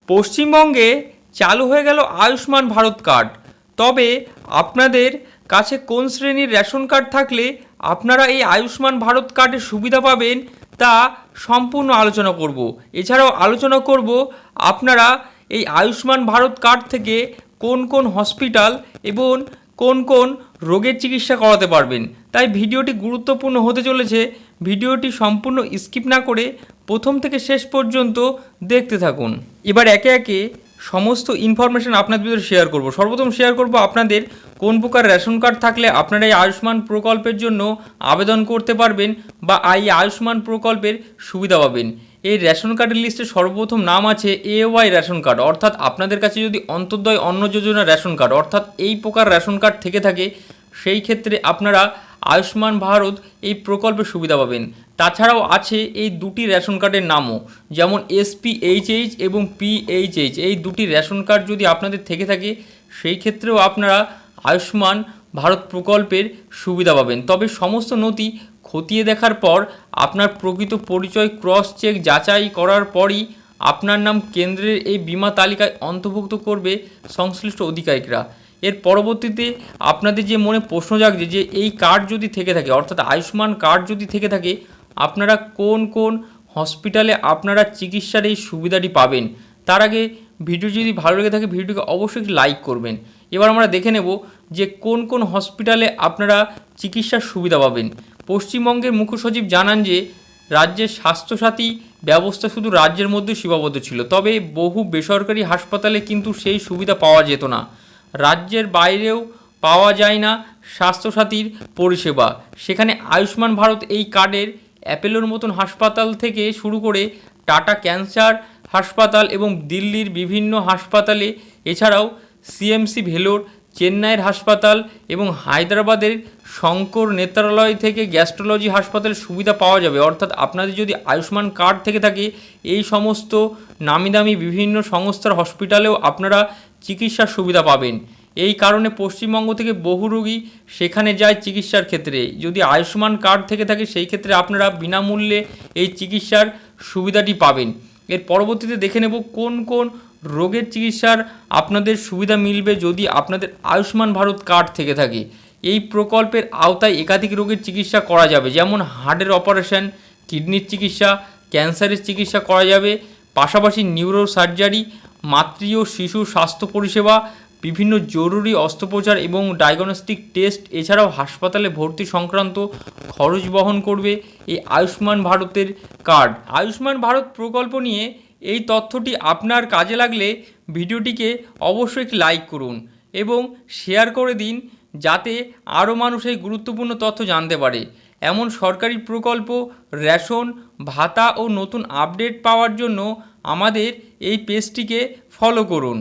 পশ্চিমবঙ্গে চালু হয়ে গেল আয়ুষ্মান ভারত কার্ড। তবে আপনাদের কাছে কোন শ্রেণীর রেশন কার্ড থাকলে আপনারা এই আয়ুষ্মান ভারত কার্ডের সুবিধা পাবেন তা সম্পূর্ণ আলোচনা করব। এছাড়াও আলোচনা করব আপনারা এই আয়ুষ্মান ভারত কার্ড থেকে কোন কোন হসপিটাল এবং কোন কোন রোগের চিকিৎসা করাতে পারবেন। তাই ভিডিওটি গুরুত্বপূর্ণ হতে চলেছে। ভিডিওটি সম্পূর্ণ স্কিপ না করে প্রথম থেকে শেষ পর্যন্ত দেখতে থাকুন। এবার একে একে সমস্ত ইনফরমেশন আপনাদের ভিতরে শেয়ার করব। সর্বপ্রথম শেয়ার করব আপনাদের কোন প্রকার রেশন কার্ড থাকলে আপনারা এই আয়ুষ্মান প্রকল্পের জন্য আবেদন করতে পারবেন বা এই আয়ুষ্মান প্রকল্পের সুবিধা পাবেন। এই রেশন কার্ডের লিস্টে সর্বপ্রথম নাম আছে AY রেশন কার্ড, অর্থাৎ আপনাদের কাছে যদি অন্তর্দয় অন্ন যোজনা রেশন কার্ড অর্থাৎ এই প্রকার রেশন কার্ড থেকে থাকে সেই ক্ষেত্রে আপনারা আয়ুষ্মান ভারত এই প্রকল্পের সুবিধা পাবেন। তাছাড়াও আছে এই দুটি রেশন কার্ডের নামও, যেমন SPHH এবং PHH। এই দুটি রেশন কার্ড যদি আপনাদের থেকে থাকে সেই ক্ষেত্রেও আপনারা আয়ুষ্মান ভারত প্রকল্পের সুবিধা পাবেন। তবে সমস্ত নথি খতিয়ে দেখার পর আপনার প্রকৃত পরিচয় ক্রস চেক যাচাই করার পরই আপনার নাম কেন্দ্রের এই বীমা তালিকায় অন্তর্ভুক্ত করবে সংশ্লিষ্ট অধিকারিকরা। এর পরবর্তীতে আপনাদের যে মনে প্রশ্ন জাগছে যে এই কার্ড যদি থেকে থাকে অর্থাৎ আয়ুষ্মান কার্ড যদি থেকে থাকে আপনারা কোন কোন হসপিটালে আপনারা চিকিৎসার এই সুবিধাটি পাবেন। তার আগে ভিডিও যদি ভালো লেগে থাকে ভিডিওটিকে অবশ্যই লাইক করবেন। এবার আমরা দেখে নেব যে কোন কোন হসপিটালে আপনারা চিকিৎসার সুবিধা পাবেন। পশ্চিমবঙ্গের মুখ্য সচিব জানান যে রাজ্যের স্বাস্থ্যসাথী ব্যবস্থা শুধু রাজ্যের মধ্যে সীমাবদ্ধ ছিল, তবে বহু বেসরকারি হাসপাতালে কিন্তু সেই সুবিধা পাওয়া যেত না। রাজ্যের বাইরেও পাওয়া যায় না স্বাস্থ্যসাথীর পরিষেবা। সেখানে আয়ুষ্মান ভারত এই কার্ডের অ্যাপেলোর মতন হাসপাতাল থেকে শুরু করে টাটা ক্যান্সার হাসপাতাল এবং দিল্লির বিভিন্ন হাসপাতালে, এছাড়াও CMC ভেলোর, চেন্নাইয়ের হাসপাতাল এবং হায়দ্রাবাদের শঙ্কর নেত্রালয় থেকে গ্যাস্ট্রোলজি হাসপাতালের সুবিধা পাওয়া যাবে। অর্থাৎ আপনাদের যদি আয়ুষ্মান কার্ড থেকে থাকে এই সমস্ত নামি দামি বিভিন্ন সংস্থার হসপিটালেও আপনারা চিকিৎসার সুবিধা পাবেন। এই কারণে পশ্চিমবঙ্গ থেকে বহু রোগী সেখানে যায় চিকিৎসার ক্ষেত্রে। যদি আয়ুষ্মান কার্ড থেকে থাকে সেই ক্ষেত্রে আপনারা বিনামূল্যে এই চিকিৎসার সুবিধাটি পাবেন। এর পরবর্তীতে দেখে নেব কোন কোন রোগের চিকিৎসার আপনাদের সুবিধা মিলবে যদি আপনাদের আয়ুষ্মান ভারত কার্ড থেকে থাকে। এই প্রকল্পের আওতায় একাধিক রোগের চিকিৎসা করা যাবে, যেমন হার্টের অপারেশন, কিডনির চিকিৎসা, ক্যান্সারের চিকিৎসা করা যাবে। পাশাপাশি নিউরো সার্জারি, মাতৃ ও শিশু স্বাস্থ্য পরিষেবা, বিভিন্ন জরুরি অস্ত্রোপচার এবং ডায়াগনস্টিক টেস্ট, এছাড়াও হাসপাতালে ভর্তি সংক্রান্ত খরচ বহন করবে এই আয়ুষ্মান ভারতের কার্ড। আয়ুষ্মান ভারত প্রকল্প নিয়ে এই তথ্যটি আপনার কাজে লাগলে ভিডিওটিকে অবশ্যই একটি লাইক করুন এবং শেয়ার করে দিন যাতে আরও মানুষ এই গুরুত্বপূর্ণ তথ্য জানতে পারে। এমন সরকারি প্রকল্প, রেশন, ভাতা ও নতুন আপডেট পাওয়ার জন্য আমাদের এই পেজটিকে ফলো করুন।